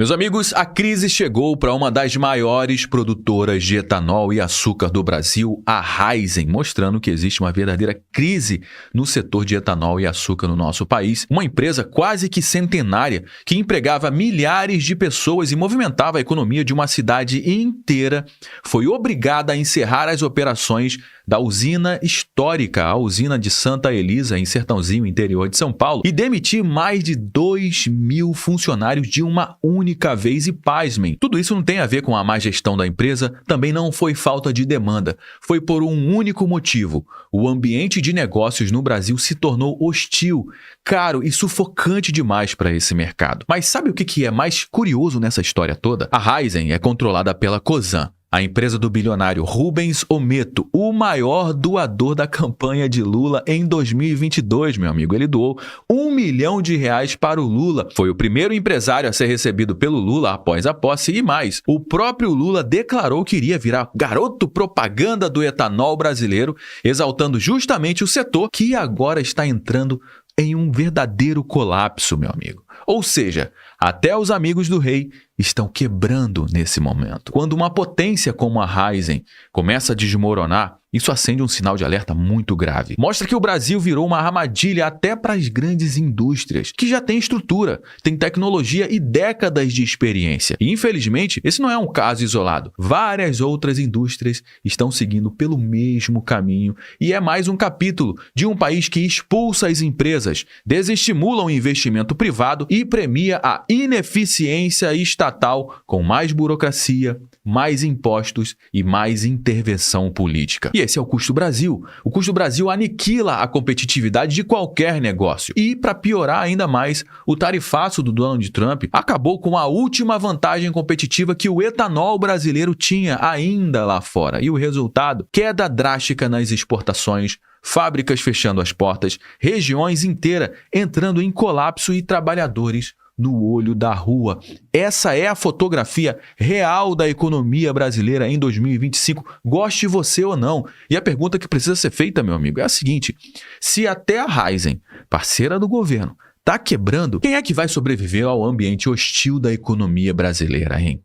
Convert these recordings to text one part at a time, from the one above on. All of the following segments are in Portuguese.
Meus amigos, a crise chegou para uma das maiores produtoras de etanol e açúcar do Brasil, a Raízen, mostrando que existe uma verdadeira crise no setor de etanol e açúcar no nosso país. Uma empresa quase que centenária que empregava milhares de pessoas e movimentava a economia de uma cidade inteira, foi obrigada a encerrar as operações da usina histórica, a usina de Santa Elisa, em Sertãozinho, interior de São Paulo, e demitir mais de 2.000 funcionários de uma única vez. E pasmem, tudo isso não tem a ver com a má gestão da empresa, também não foi falta de demanda, foi por um único motivo: o ambiente de negócios no Brasil se tornou hostil, caro e sufocante demais para esse mercado. Mas sabe o que é mais curioso nessa história toda? A Raízen é controlada pela Cosan, a empresa do bilionário Rubens Ometo, o maior doador da campanha de Lula em 2022, meu amigo. Ele doou R$1 milhão para o Lula. Foi o primeiro empresário a ser recebido pelo Lula após a posse e mais. O próprio Lula declarou que iria virar garoto propaganda do etanol brasileiro, exaltando justamente o setor que agora está entrando em um verdadeiro colapso, meu amigo. Ou seja, até os amigos do rei estão quebrando nesse momento. Quando uma potência como a Raízen começa a desmoronar, isso acende um sinal de alerta muito grave. Mostra que o Brasil virou uma armadilha até para as grandes indústrias, que já têm estrutura, têm tecnologia e décadas de experiência. E, infelizmente, esse não é um caso isolado. Várias outras indústrias estão seguindo pelo mesmo caminho e é mais um capítulo de um país que expulsa as empresas, desestimula o investimento privado e premia a ineficiência estatal com mais burocracia, mais impostos e mais intervenção política. E esse é o custo Brasil. O custo Brasil aniquila a competitividade de qualquer negócio. E, para piorar ainda mais, o tarifaço do Donald Trump acabou com a última vantagem competitiva que o etanol brasileiro tinha ainda lá fora. E o resultado? Queda drástica nas exportações, fábricas fechando as portas, regiões inteiras entrando em colapso e trabalhadores no olho da rua. Essa é a fotografia real da economia brasileira em 2025, goste você ou não. E a pergunta que precisa ser feita, meu amigo, é a seguinte: se até a Raízen, parceira do governo, está quebrando, quem é que vai sobreviver ao ambiente hostil da economia brasileira, hein?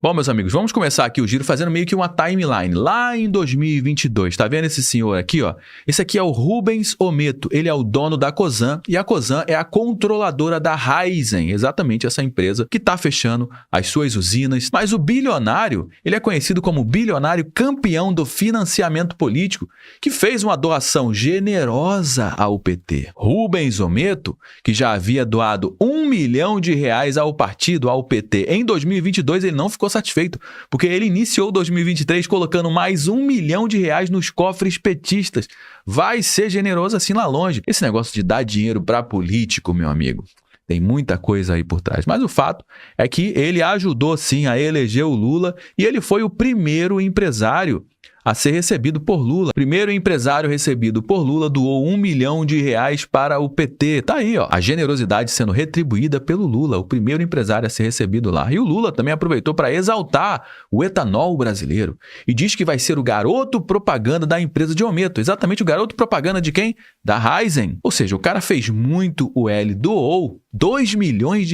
Bom, meus amigos, vamos começar aqui o giro fazendo meio que uma timeline. Lá em 2022, tá vendo esse senhor aqui, ó? Esse aqui é o Rubens Ometo, ele é o dono da Cosan e a Cosan é a controladora da Raízen, exatamente essa empresa que tá fechando as suas usinas. Mas o bilionário, ele é conhecido como o bilionário campeão do financiamento político, que fez uma doação generosa ao PT. Rubens Ometo, que já havia doado R$1 milhão ao partido, ao PT, em 2022 ele não ficou satisfeito, porque ele iniciou 2023 colocando mais R$1 milhão nos cofres petistas. Vai ser generoso assim lá longe. Esse negócio de dar dinheiro para político, meu amigo, tem muita coisa aí por trás. Mas o fato é que ele ajudou sim a eleger o Lula e ele foi o primeiro empresário a ser recebido por Lula. Primeiro empresário recebido por Lula doou R$1 milhão para o PT. Tá aí, ó, a generosidade sendo retribuída pelo Lula, o primeiro empresário a ser recebido lá. E o Lula também aproveitou para exaltar o etanol brasileiro e diz que vai ser o garoto propaganda da empresa de Ometo. Exatamente o garoto propaganda de quem? Da Raízen. Ou seja, o cara fez muito o L, doou R$2 milhões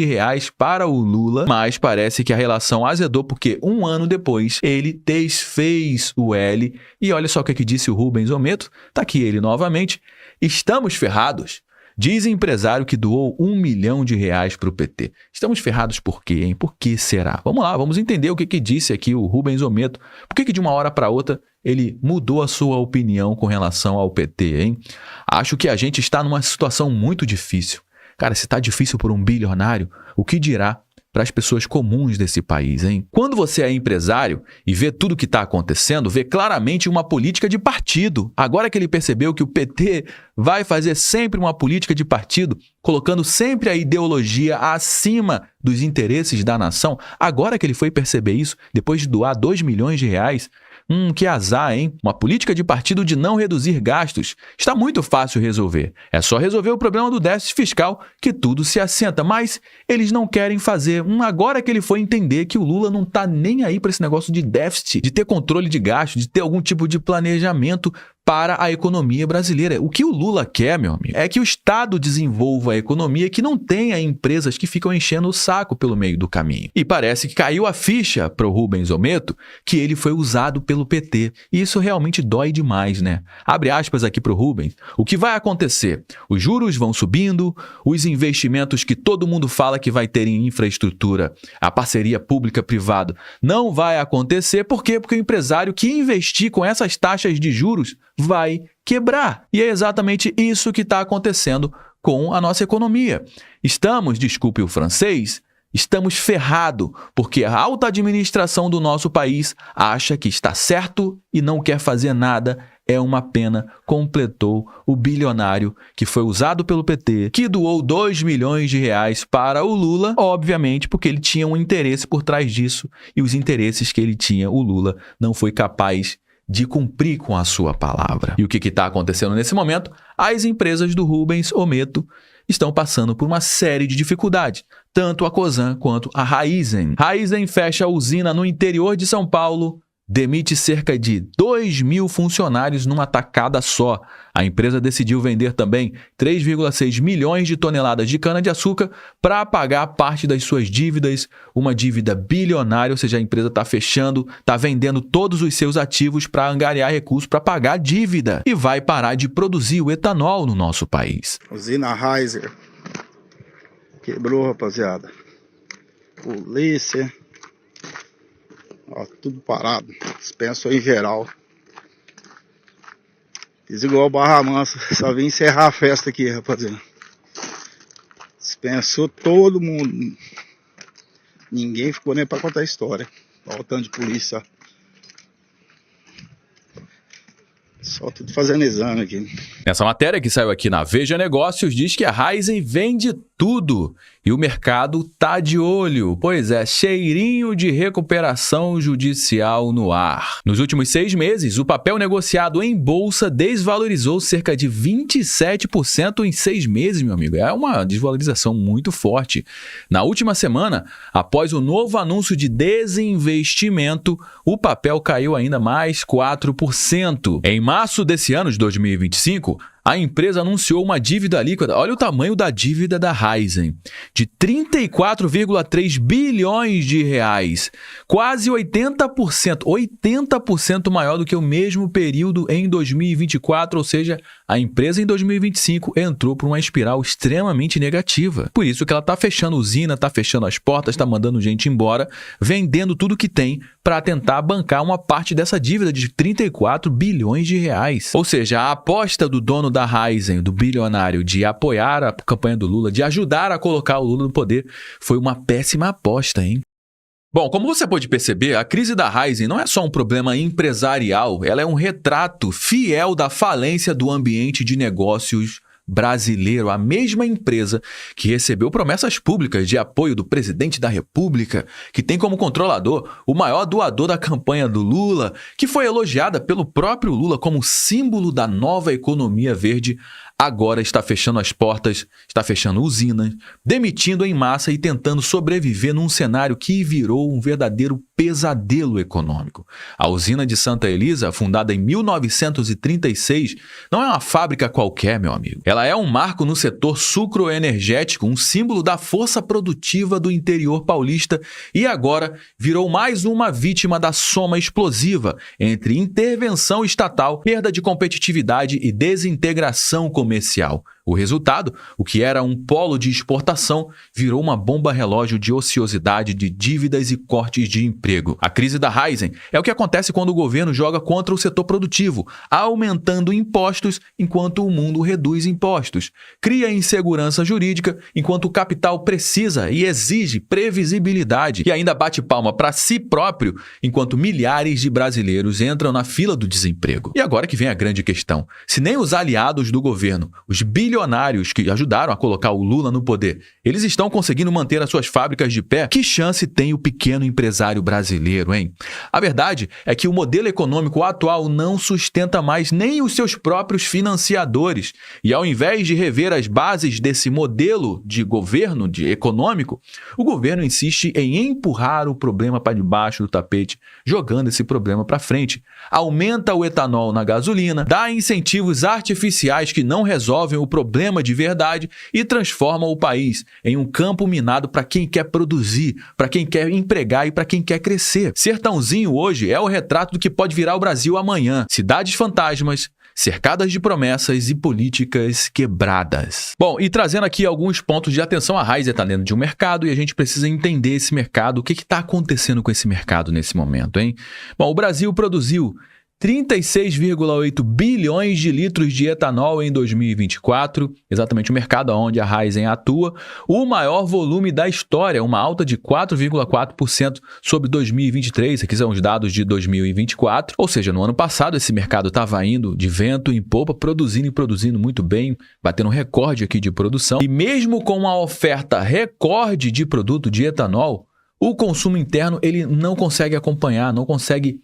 para o Lula, mas parece que a relação azedou porque um ano depois ele desfez o L. E olha só o que disse o Rubens Ometo, tá aqui ele novamente: estamos ferrados. Diz empresário que doou R$1 milhão para o PT. Estamos ferrados por quê, hein? Por que será? Vamos lá, vamos entender o que disse aqui o Rubens Ometo. Por que de uma hora para outra ele mudou a sua opinião com relação ao PT, hein? Acho que a gente está numa situação muito difícil. Cara, se está difícil por um bilionário, o que dirá para as pessoas comuns desse país, hein? Quando você é empresário e vê tudo o que está acontecendo, vê claramente uma política de partido. Agora que ele percebeu que o PT vai fazer sempre uma política de partido, colocando sempre a ideologia acima dos interesses da nação, agora que ele foi perceber isso, depois de doar R$2 milhões, que azar, hein? Uma política de partido de não reduzir gastos. Está muito fácil resolver. É só resolver o problema do déficit fiscal que tudo se assenta. Mas eles não querem fazer. Agora que ele foi entender que o Lula não está nem aí para esse negócio de déficit, de ter controle de gastos, de ter algum tipo de planejamento para a economia brasileira. O que o Lula quer, meu amigo, é que o Estado desenvolva a economia, que não tenha empresas que ficam enchendo o saco pelo meio do caminho. E parece que caiu a ficha para o Rubens Ometo que ele foi usado pelo PT. E isso realmente dói demais, né? Abre aspas aqui para o Rubens. O que vai acontecer? Os juros vão subindo, os investimentos que todo mundo fala que vai ter em infraestrutura, a parceria pública-privada, não vai acontecer. Por quê? Porque o empresário que investir com essas taxas de juros vai quebrar. E é exatamente isso que está acontecendo com a nossa economia. Estamos, desculpe o francês, estamos ferrados, porque a alta administração do nosso país acha que está certo e não quer fazer nada. É uma pena, completou o bilionário que foi usado pelo PT, que doou 2 milhões de reais para o Lula, obviamente porque ele tinha um interesse por trás disso, e os interesses que ele tinha, o Lula não foi capaz de cumprir com a sua palavra. E o que está acontecendo nesse momento? As empresas do Rubens Ometo estão passando por uma série de dificuldades, tanto a Cosan quanto a Raízen. Raízen fecha a usina no interior de São Paulo, demite cerca de 2 mil funcionários numa tacada só. A empresa decidiu vender também 3,6 milhões de toneladas de cana-de-açúcar para pagar parte das suas dívidas, uma dívida bilionária, ou seja, a empresa está fechando, está vendendo todos os seus ativos para angariar recursos para pagar a dívida e vai parar de produzir o etanol no nosso país. Usina Heiser quebrou, rapaziada. Polícia. Ó, tudo parado. Dispensou em geral. Fiz igual Barra Mansa. Só vim encerrar a festa aqui, rapaziada. Dispensou todo mundo. Ninguém ficou nem pra contar a história. Olha o tanto de polícia. Só tudo fazendo exame aqui. Nessa matéria que saiu aqui na Veja Negócios, diz que a Raízen vende tudo e o mercado tá de olho. Pois é, cheirinho de recuperação judicial no ar. Nos últimos 6 meses, o papel negociado em bolsa desvalorizou cerca de 27% em 6 meses, meu amigo. É uma desvalorização muito forte. Na última semana, após o novo anúncio de desinvestimento, o papel caiu ainda mais 4%. Em março desse ano de 2025, a empresa anunciou uma dívida líquida, olha o tamanho da dívida da Raízen, de 34,3 bilhões de reais, quase 80% maior do que o mesmo período em 2024, ou seja, a empresa em 2025 entrou por uma espiral extremamente negativa. Por isso que ela está fechando usina, está fechando as portas, está mandando gente embora, vendendo tudo que tem para tentar bancar uma parte dessa dívida de 34 bilhões de reais. Ou seja, a aposta do dono da Raízen, do bilionário, de apoiar a campanha do Lula, de ajudar a colocar o Lula no poder, foi uma péssima aposta, hein? Bom, como você pode perceber, a crise da Raízen não é só um problema empresarial, ela é um retrato fiel da falência do ambiente de negócios brasileiro. A mesma empresa que recebeu promessas públicas de apoio do presidente da República, que tem como controlador o maior doador da campanha do Lula, que foi elogiada pelo próprio Lula como símbolo da nova economia verde, agora está fechando as portas, está fechando usinas, demitindo em massa e tentando sobreviver num cenário que virou um verdadeiro pesadelo econômico. A usina de Santa Elisa, fundada em 1936, não é uma fábrica qualquer, meu amigo. Ela é um marco no setor sucroenergético, um símbolo da força produtiva do interior paulista e agora virou mais uma vítima da soma explosiva entre intervenção estatal, perda de competitividade e desintegração comercial. O resultado, o que era um polo de exportação, virou uma bomba relógio de ociosidade, de dívidas e cortes de emprego. A crise da Raízen é o que acontece quando o governo joga contra o setor produtivo, aumentando impostos enquanto o mundo reduz impostos. Cria insegurança jurídica enquanto o capital precisa e exige previsibilidade e ainda bate palma para si próprio enquanto milhares de brasileiros entram na fila do desemprego. E agora que vem a grande questão. Se nem os aliados do governo, os bilionários bilionários que ajudaram a colocar o Lula no poder, eles estão conseguindo manter as suas fábricas de pé? Que chance tem o pequeno empresário brasileiro, hein? A verdade é que o modelo econômico atual não sustenta mais nem os seus próprios financiadores. E ao invés de rever as bases desse modelo de governo, econômico, o governo insiste em empurrar o problema para debaixo do tapete, jogando esse problema para frente. Aumenta o etanol na gasolina, dá incentivos artificiais que não resolvem o problema de verdade e transforma o país em um campo minado para quem quer produzir, para quem quer empregar e para quem quer crescer. Sertãozinho hoje é o retrato do que pode virar o Brasil amanhã. Cidades fantasmas, cercadas de promessas e políticas quebradas. Bom, e trazendo aqui alguns pontos de atenção, a Raízen está dentro de um mercado e a gente precisa entender esse mercado, o que está acontecendo com esse mercado nesse momento, hein? Bom, o Brasil produziu 36,8 bilhões de litros de etanol em 2024, exatamente o mercado onde a Raízen atua, o maior volume da história, uma alta de 4,4% sobre 2023, aqui são os dados de 2024, ou seja, no ano passado esse mercado estava indo de vento em popa, produzindo e produzindo muito bem, batendo um recorde aqui de produção, e mesmo com uma oferta recorde de produto de etanol, o consumo interno ele não consegue acompanhar, não consegue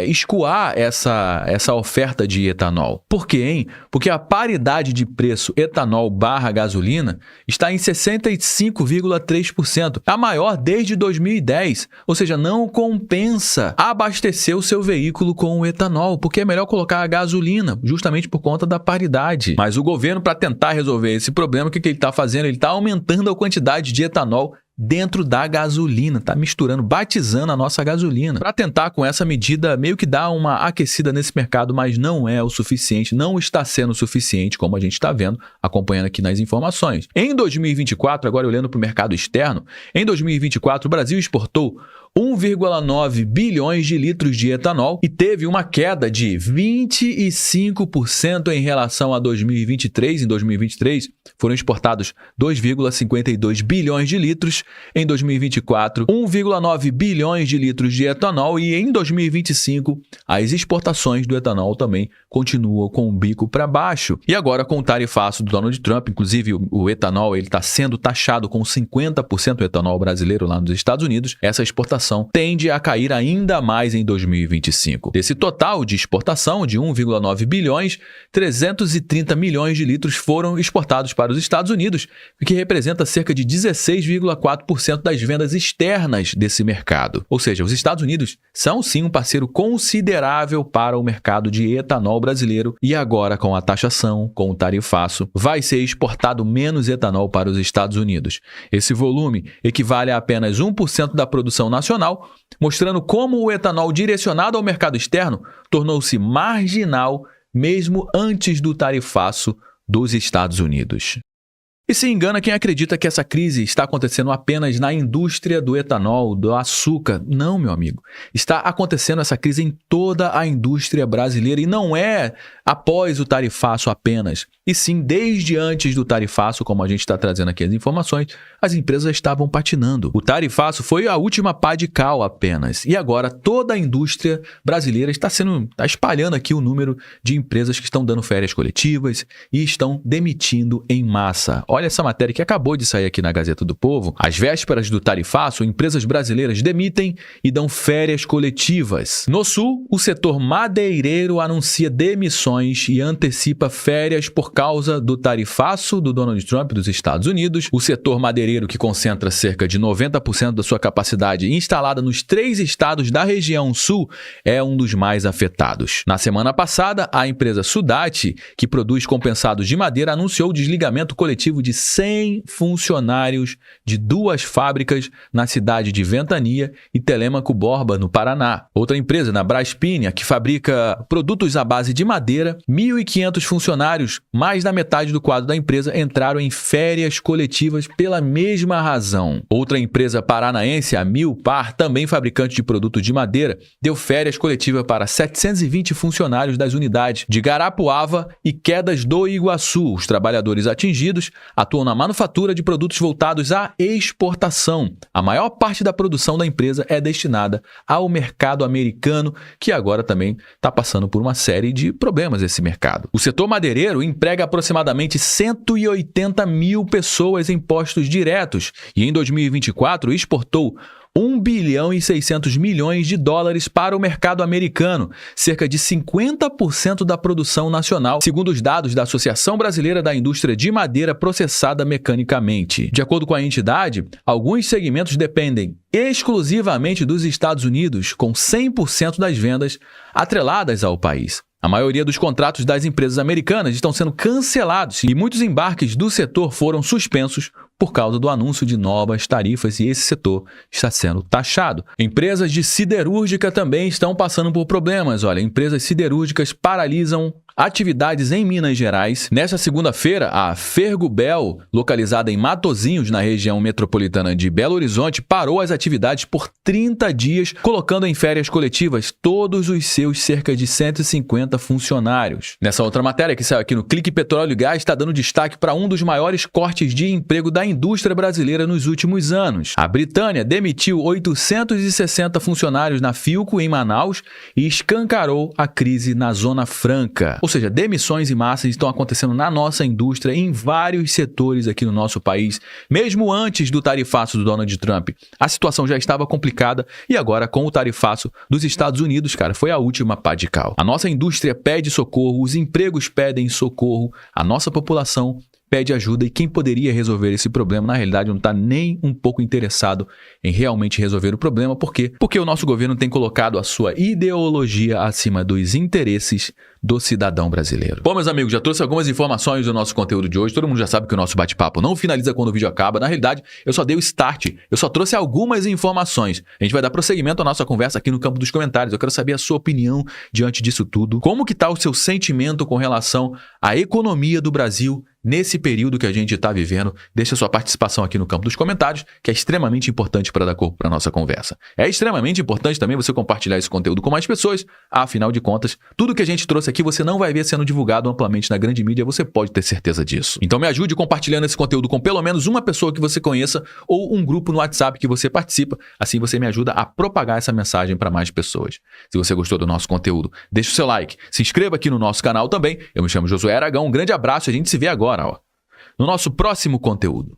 escoar essa oferta de etanol. Por quê, hein? Porque a paridade de preço etanol barra gasolina está em 65,3%, a maior desde 2010. Ou seja, não compensa abastecer o seu veículo com o etanol, porque é melhor colocar a gasolina, justamente por conta da paridade. Mas o governo, para tentar resolver esse problema, o que ele está fazendo? Ele está aumentando a quantidade de etanol dentro da gasolina, tá misturando, batizando a nossa gasolina. Para tentar com essa medida meio que dar uma aquecida nesse mercado, mas não é o suficiente, não está sendo o suficiente, como a gente está vendo, acompanhando aqui nas informações. Em 2024, agora olhando para o mercado externo, em 2024 o Brasil exportou 1,9 bilhões de litros de etanol e teve uma queda de 25% em relação a 2023. Em 2023, foram exportados 2,52 bilhões de litros. Em 2024, 1,9 bilhões de litros de etanol. E em 2025, as exportações do etanol também continuam com o bico para baixo. E agora, com o tarifaço do Donald Trump, inclusive o etanol está sendo taxado com 50% do etanol brasileiro lá nos Estados Unidos, essa exportação tende a cair ainda mais em 2025. Desse total de exportação de 1,9 bilhões, 330 milhões de litros foram exportados para os Estados Unidos, o que representa cerca de 16,4% das vendas externas desse mercado. Ou seja, os Estados Unidos são sim um parceiro considerável para o mercado de etanol brasileiro e agora com a taxação, com o tarifaço, vai ser exportado menos etanol para os Estados Unidos. Esse volume equivale a apenas 1% da produção nacional, mostrando como o etanol direcionado ao mercado externo tornou-se marginal mesmo antes do tarifaço dos Estados Unidos. E se engana quem acredita que essa crise está acontecendo apenas na indústria do etanol, do açúcar. Não, meu amigo. Está acontecendo essa crise em toda a indústria brasileira e não é após o tarifaço apenas. E sim, desde antes do tarifaço, como a gente está trazendo aqui as informações, as empresas estavam patinando. O tarifaço foi a última pá de cal apenas. E agora toda a indústria brasileira está espalhando aqui o número de empresas que estão dando férias coletivas e estão demitindo em massa. Olha essa matéria que acabou de sair aqui na Gazeta do Povo. Às vésperas do tarifaço, empresas brasileiras demitem e dão férias coletivas. No Sul, o setor madeireiro anuncia demissões e antecipa férias por causa do tarifaço do Donald Trump dos Estados Unidos. O setor madeireiro, que concentra cerca de 90% da sua capacidade instalada nos 3 estados da região Sul, é um dos mais afetados. Na semana passada, a empresa Sudati, que produz compensados de madeira, anunciou o desligamento coletivo de 100 funcionários de 2 fábricas na cidade de Ventania e Telêmaco Borba, no Paraná. Outra empresa, na Brasília, que fabrica produtos à base de madeira, 1.500 funcionários, mais da metade do quadro da empresa, entraram em férias coletivas pela mesma razão. Outra empresa paranaense, a Milpar, também fabricante de produtos de madeira, deu férias coletivas para 720 funcionários das unidades de Garapuava e Quedas do Iguaçu. Os trabalhadores atingidos atuam na manufatura de produtos voltados à exportação. A maior parte da produção da empresa é destinada ao mercado americano, que agora também está passando por uma série de problemas esse mercado. O setor madeireiro emprega aproximadamente 180 mil pessoas em postos diretos e em 2024 exportou 1 bilhão e 600 milhões de dólares para o mercado americano, cerca de 50% da produção nacional, segundo os dados da Associação Brasileira da Indústria de Madeira Processada Mecanicamente. De acordo com a entidade, alguns segmentos dependem exclusivamente dos Estados Unidos, com 100% das vendas atreladas ao país. A maioria dos contratos das empresas americanas estão sendo cancelados e muitos embarques do setor foram suspensos por causa do anúncio de novas tarifas e esse setor está sendo taxado. Empresas de siderúrgica também estão passando por problemas. Olha, empresas siderúrgicas paralisam atividades em Minas Gerais. Nesta segunda-feira, a Fergubel, localizada em Matozinhos, na região metropolitana de Belo Horizonte, parou as atividades por 30 dias, colocando em férias coletivas todos os seus cerca de 150 funcionários. Nessa outra matéria que saiu aqui no Clique Petróleo e Gás, está dando destaque para um dos maiores cortes de emprego da indústria brasileira nos últimos anos. A Britânia demitiu 860 funcionários na Philco, em Manaus, e escancarou a crise na Zona Franca. Ou seja, demissões em massa estão acontecendo na nossa indústria em vários setores aqui no nosso país. Mesmo antes do tarifaço do Donald Trump, a situação já estava complicada e agora com o tarifaço dos Estados Unidos, cara, foi a última pá de cal. A nossa indústria pede socorro, os empregos pedem socorro, a nossa população pede ajuda e quem poderia resolver esse problema, na realidade, não está nem um pouco interessado em realmente resolver o problema. Por quê? Porque o nosso governo tem colocado a sua ideologia acima dos interesses do cidadão brasileiro. Bom, meus amigos, já trouxe algumas informações do nosso conteúdo de hoje. Todo mundo já sabe que o nosso bate-papo não finaliza quando o vídeo acaba. Na realidade, eu só dei o start. Eu só trouxe algumas informações. A gente vai dar prosseguimento à nossa conversa aqui no campo dos comentários. Eu quero saber a sua opinião diante disso tudo. Como que está o seu sentimento com relação à economia do Brasil nesse período que a gente está vivendo? Deixa a sua participação aqui no campo dos comentários, que é extremamente importante para dar corpo para a nossa conversa. É extremamente importante também você compartilhar esse conteúdo com mais pessoas. Afinal de contas, tudo que a gente trouxe aqui você não vai ver sendo divulgado amplamente na grande mídia, você pode ter certeza disso. Então me ajude compartilhando esse conteúdo com pelo menos uma pessoa que você conheça ou um grupo no WhatsApp que você participa. Assim você me ajuda a propagar essa mensagem para mais pessoas. Se você gostou do nosso conteúdo, deixa o seu like, se inscreva aqui no nosso canal também. Eu me chamo Josué Aragão, um grande abraço e a gente se vê agora, no nosso próximo conteúdo.